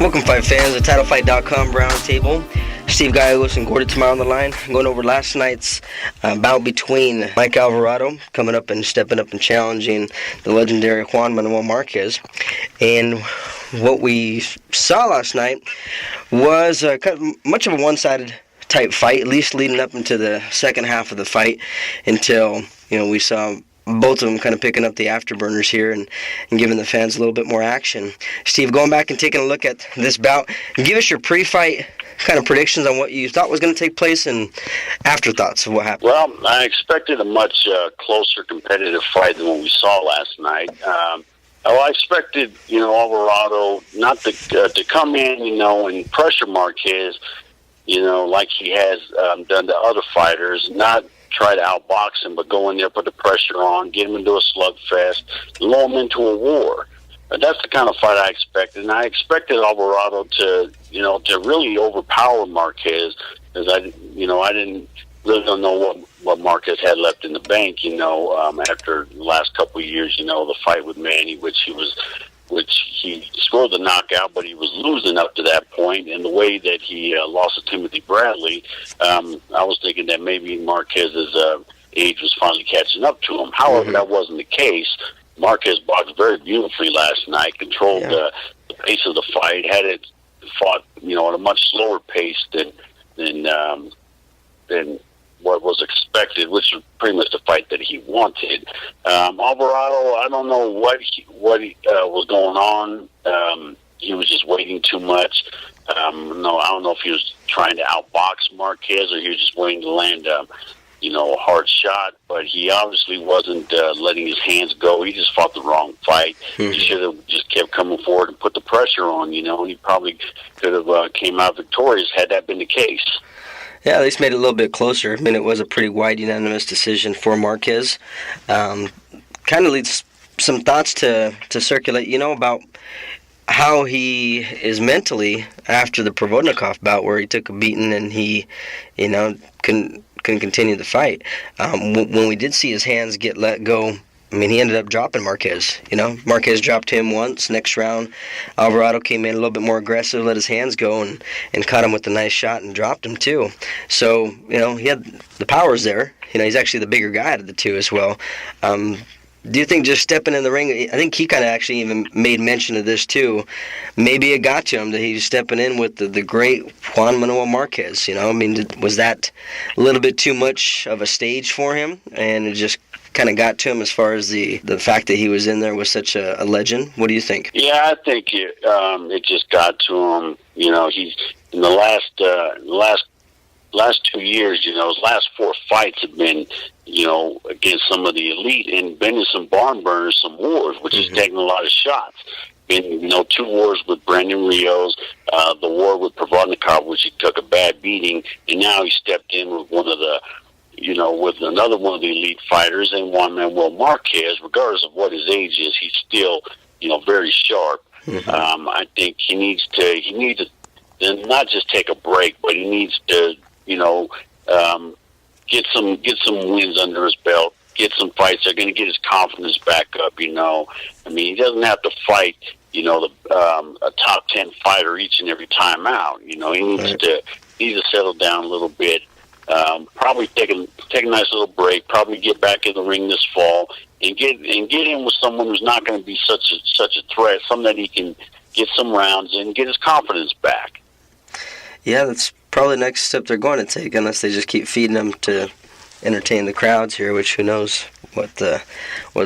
Welcome, fight fans. The TitleFight.com roundtable. Steve Gallegos and Gordie Tamayo on the line. Going over last night's bout between Mike Alvarado, coming up and stepping up and challenging the legendary Juan Manuel Marquez. And what we saw last night was kind of much of a one-sided type fight, at least leading up into the second half of the fight, until we saw both of them kind of picking up the afterburners here and giving the fans a little bit more action. Steve, going back and taking a look at this bout, give us your pre-fight kind of predictions on what you thought was going to take place and afterthoughts of what happened. Well, I expected a much closer competitive fight than what we saw last night. I expected, Alvarado not to come in, and pressure Marquez, like he has done to other fighters, not try to outbox him, but go in there, put the pressure on, get him into a slugfest, lull him into a war. That's the kind of fight I expected, and I expected Alvarado to really overpower Marquez, because I didn't really don't know what Marquez had left in the bank, after the last couple of years, the fight with Manny, which he scored the knockout, but he was losing up to that point, and the way that he lost to Timothy Bradley, I was thinking that maybe Marquez's age was finally catching up to him. However, that wasn't the case. Marquez boxed very beautifully last night, controlled the pace of the fight, had it fought, at a much slower pace than what was expected, which was pretty much the fight that he wanted. Alvarado, I don't know what was going on. He was just waiting too much. I don't know if he was trying to outbox Marquez or he was just waiting to land a hard shot, but he obviously wasn't letting his hands go. He just fought the wrong fight. He should have just kept coming forward and put the pressure on, and he probably could have came out victorious had that been the case. Yeah, at least made it a little bit closer. I mean, it was a pretty wide unanimous decision for Marquez. Kind of leads some thoughts to circulate, about how he is mentally after the Provodnikov bout where he took a beating and he, couldn't continue the fight. When we did see his hands get let go, I mean, he ended up dropping Marquez. Marquez dropped him once. Next round, Alvarado came in a little bit more aggressive, let his hands go, and caught him with a nice shot and dropped him too. So, he had the powers there. He's actually the bigger guy out of the two as well. Do you think just stepping in the ring, I think he kind of actually even made mention of this too, maybe it got to him that he's stepping in with the great Juan Manuel Marquez, was that a little bit too much of a stage for him, and it just kind of got to him as far as the fact that he was in there with such a legend? What do you think? Yeah, I think it just got to him. He's in the last 2 years, his last 4 fights have been, against some of the elite and been in some barn burners, some wars, which is taking a lot of shots. Been, 2 wars with Brandon Rios, the war with Provodnikov, which he took a bad beating, and now he stepped in with one of the, with another one of the elite fighters, and Juan Manuel Marquez, regardless of what his age is, he's still, very sharp. I think he needs to not just take a break, but he needs to, get some wins under his belt, get some fights that are going to get his confidence back up. I mean, he doesn't have to fight, a top 10 fighter each and every time out. He needs to settle down a little bit. Probably take a nice little break. Probably get back in the ring this fall and get in with someone who's not going to be such a threat. Someone that he can get some rounds and get his confidence back. Yeah, that's probably the next step they're going to take, unless they just keep feeding them to entertain the crowds here, which who knows what the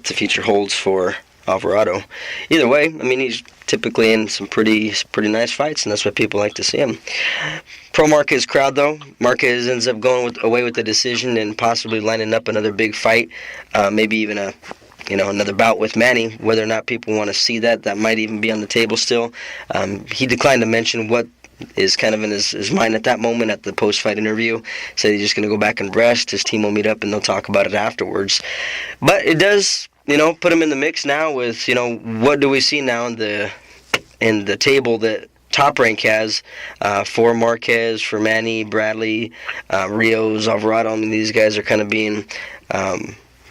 future holds for Alvarado. Either way, I mean, he's typically in some pretty nice fights, and that's what people like to see him. Pro Marquez crowd, though, Marquez ends up going away with the decision and possibly lining up another big fight, maybe even another bout with Manny. Whether or not people want to see that might even be on the table still. He declined to mention what is kind of in his mind at that moment at the post-fight interview. Said he's just going to go back and rest. His team will meet up and they'll talk about it afterwards. But it does, put him in the mix now with, what do we see now in the table that Top Rank has for Marquez, for Manny, Bradley, Rios, Alvarado. I mean, these guys are kind of being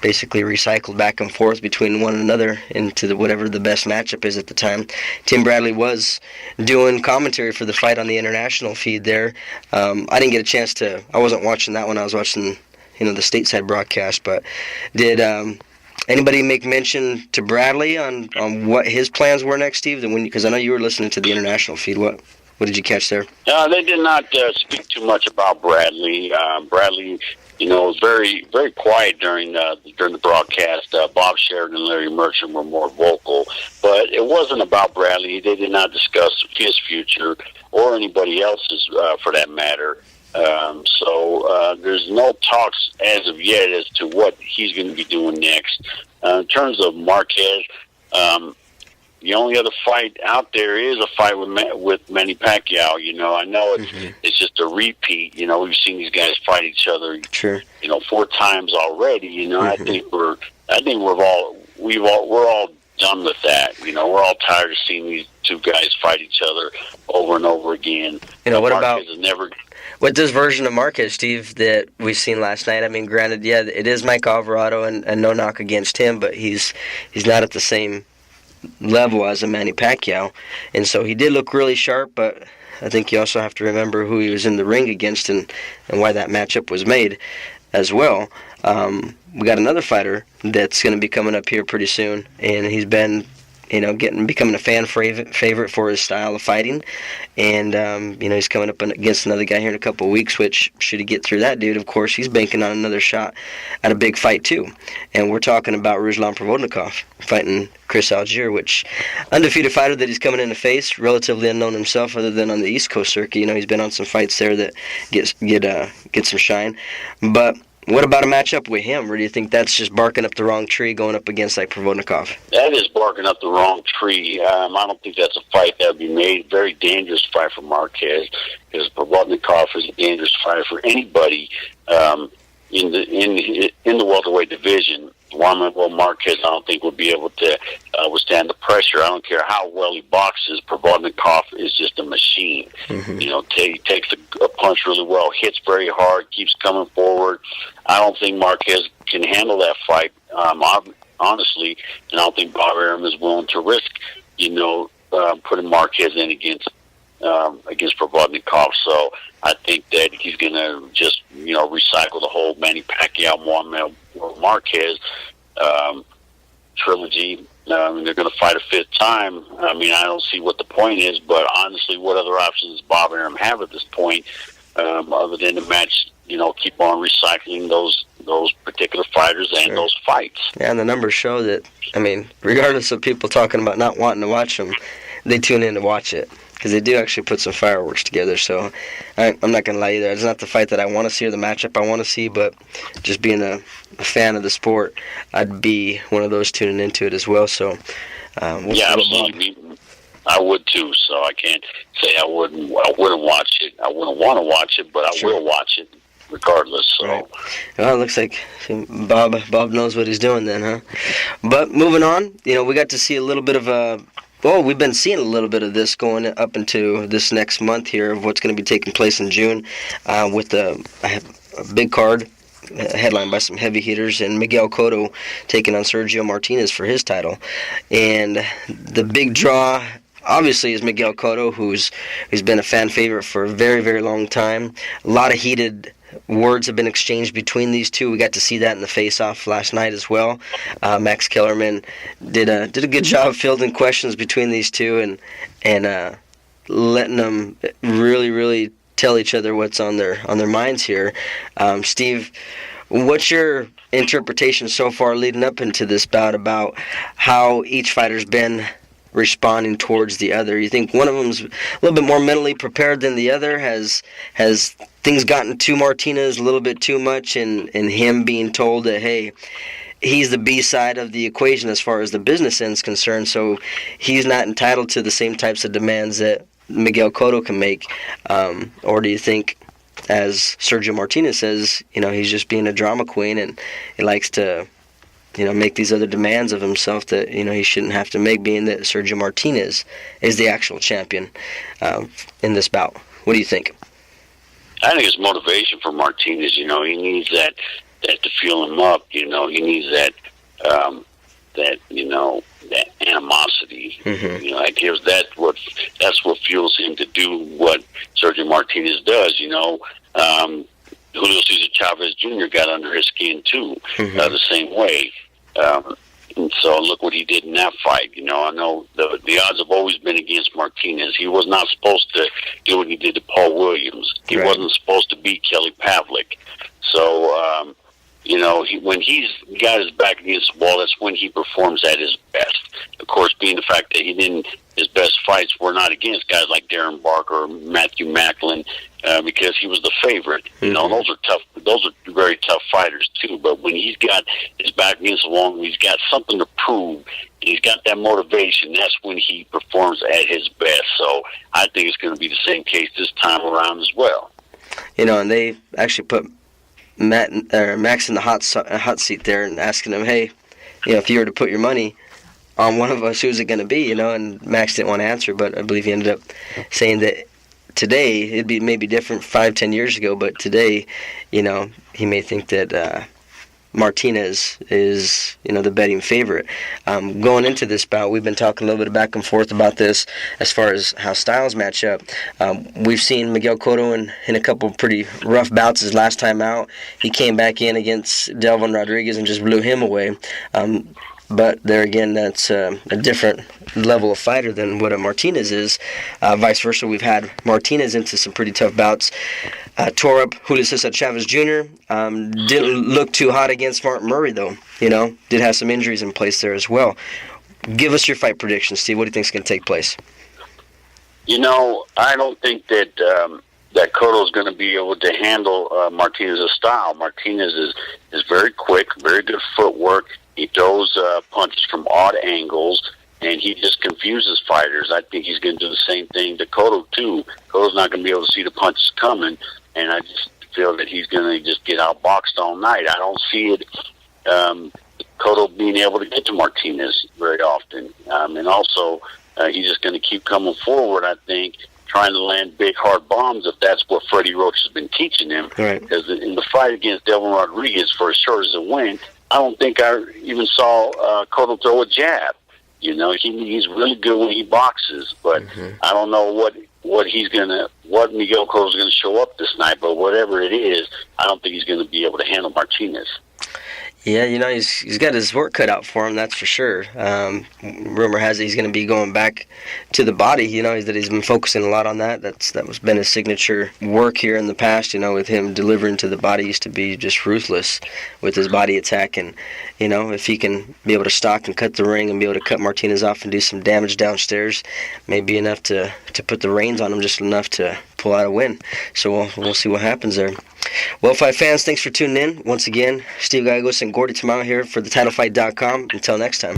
basically recycled back and forth between one another into whatever the best matchup is at the time. Tim Bradley was doing commentary for the fight on the international feed there. I didn't get a chance to. I wasn't watching that one. I was watching, the stateside broadcast. But did anybody make mention to Bradley on what his plans were next, Steve? Because I know you were listening to the international feed. What did you catch there? They did not speak too much about Bradley. Bradley, was very, very quiet during the broadcast. Bob Sheridan and Larry Merchant were more vocal, but it wasn't about Bradley. They did not discuss his future or anybody else's, for that matter. So there's no talks as of yet as to what he's going to be doing next. In terms of Marquez, the only other fight out there is a fight with Manny Pacquiao. I know it's just a repeat. We've seen these guys fight each other, sure. 4 times already. I think we're all done with that. We're all tired of seeing these two guys fight each other over and over again. What this version of Marquez, Steve, that we've seen last night? I mean, granted, yeah, it is Mike Alvarado, and no knock against him, but he's not at the same level as a Manny Pacquiao, and so he did look really sharp, but I think you also have to remember who he was in the ring against and why that matchup was made as well. We got another fighter that's going to be coming up here pretty soon, and he's been becoming a fan favorite for his style of fighting, and he's coming up against another guy here in a couple of weeks, which, should he get through that dude, of course, he's banking on another shot at a big fight too. And we're talking about Ruslan Provodnikov fighting Chris Algier, which undefeated fighter that he's coming in to face, relatively unknown himself other than on the East Coast circuit. He's been on some fights there that get some shine, but what about a matchup with him? Or do you think that's just barking up the wrong tree going up against like Provodnikov? That is barking up the wrong tree. I don't think that's a fight that would be made. Very dangerous fight for Marquez, because Provodnikov is a dangerous fighter for anybody in the welterweight division. Juan Manuel Marquez, I don't think, would be able to withstand the pressure. I don't care how well he boxes. Provodnikov is just a machine. He takes a punch really well, hits very hard, keeps coming forward. I don't think Marquez can handle that fight, honestly, and I don't think Bob Arum is willing to risk, putting Marquez in against Provodnikov. So I think that he's going to just, recycle the whole Manny Pacquiao, Juan Manuel Marquez trilogy. They're going to fight a 5th time. I don't see what the point is, but honestly, what other options does Bob Arum have at this point, other than to match, keep on recycling those particular fighters and sure. those fights. Yeah, and the numbers show that, regardless of people talking about not wanting to watch them, they tune in to watch it, because they do actually put some fireworks together. So I'm not going to lie either. It's not the fight that I want to see or the matchup I want to see, but just being a fan of the sport, I'd be one of those tuning into it as well. So absolutely. I would too, so I can't say I wouldn't watch it. I wouldn't want to watch it, but I sure. will watch it regardless. So. Right. Well, it looks like Bob knows what he's doing then, huh? But moving on, we got to see a little bit of we've been seeing a little bit of this going up into this next month here of what's going to be taking place in June with a big card headlined by some heavy hitters, and Miguel Cotto taking on Sergio Martinez for his title. And the big draw, obviously, is Miguel Cotto, who's been a fan favorite for a very, very long time. A lot of heated words have been exchanged between these two. We got to see that in the face-off last night as well. Max Kellerman did a good job fielding questions between these two and letting them really, really tell each other what's on their minds here. Steve, what's your interpretation so far leading up into this bout about how each fighter's been responding towards the other? You think one of them's a little bit more mentally prepared than the other? Has things gotten to Martinez a little bit too much, and him being told that, hey, he's the B side of the equation as far as the business end's concerned, so he's not entitled to the same types of demands that Miguel Cotto can make? Or do you think, as Sergio Martinez says, he's just being a drama queen and he likes to make these other demands of himself that, he shouldn't have to make, being that Sergio Martinez is the actual champion in this bout? What do you think? I think it's motivation for Martinez. He needs that that to fuel him up. He needs that that animosity. That's what fuels him to do what Sergio Martinez does. Julio Cesar Chavez Jr. got under his skin too, the same way. And so look what he did in that fight. I know the odds have always been against Martinez. He was not supposed to do what he did to Paul Williams. He wasn't supposed to beat Kelly Pavlik. So, when he's got his back against the wall, that's when he performs at his best. Of course, being the fact that his best fights were not against guys like Darren Barker or Matthew Macklin, because he was the favorite. Those are tough. Those are very tough fighters too. But when he's got his back against the wall, and he's got something to prove, and he's got that motivation, that's when he performs at his best. So I think it's going to be the same case this time around as well. And they actually put Max in the hot seat there and asking him, hey, if you were to put your money on one of us, who's it going to be? And Max didn't want to answer, but I believe he ended up saying that today it'd be maybe different 5-10 years ago, but today, he may think that Martinez is, the betting favorite. Going into this bout, we've been talking a little bit back and forth about this as far as how styles match up. We've seen Miguel Cotto in a couple pretty rough bouts his last time out. He came back in against Delvin Rodriguez and just blew him away. But there again, that's a different level of fighter than what a Martinez is. Vice versa, we've had Martinez into some pretty tough bouts. Tore up Julio Cesar Chavez Jr. Didn't look too hot against Martin Murray, though. Did have some injuries in place there as well. Give us your fight predictions, Steve. What do you think is going to take place? I don't think that Cotto is going to be able to handle Martinez's style. Martinez is very quick, very good footwork. He throws punches from odd angles, and he just confuses fighters. I think he's going to do the same thing to Cotto, too. Cotto's not going to be able to see the punches coming, and I just feel that he's going to just get outboxed all night. I don't see it, Cotto being able to get to Martinez very often. And also, he's just going to keep coming forward, I think, trying to land big, hard bombs, if that's what Freddie Roach has been teaching him. Right. Because in the fight against Delvin Rodriguez, for as short as a win, I don't think I even saw Cotto throw a jab. He's really good when he boxes, but I don't know what Miguel Cotto's gonna show up this night. But whatever it is, I don't think he's gonna be able to handle Martinez. Yeah, he's got his work cut out for him, that's for sure. Rumor has it he's going to be going back to the body, that he's been focusing a lot on that. That was been his signature work here in the past, with him delivering to the body. He used to be just ruthless with his body attack. And, if he can be able to stalk and cut the ring and be able to cut Martinez off and do some damage downstairs, maybe enough to put the reins on him, just enough to pull out a win. So we'll see what happens there. Well, fight fans, thanks for tuning in. Once again, Steve Gallegos and Gordie Tamayo here for TheTitleFight.com. Until next time.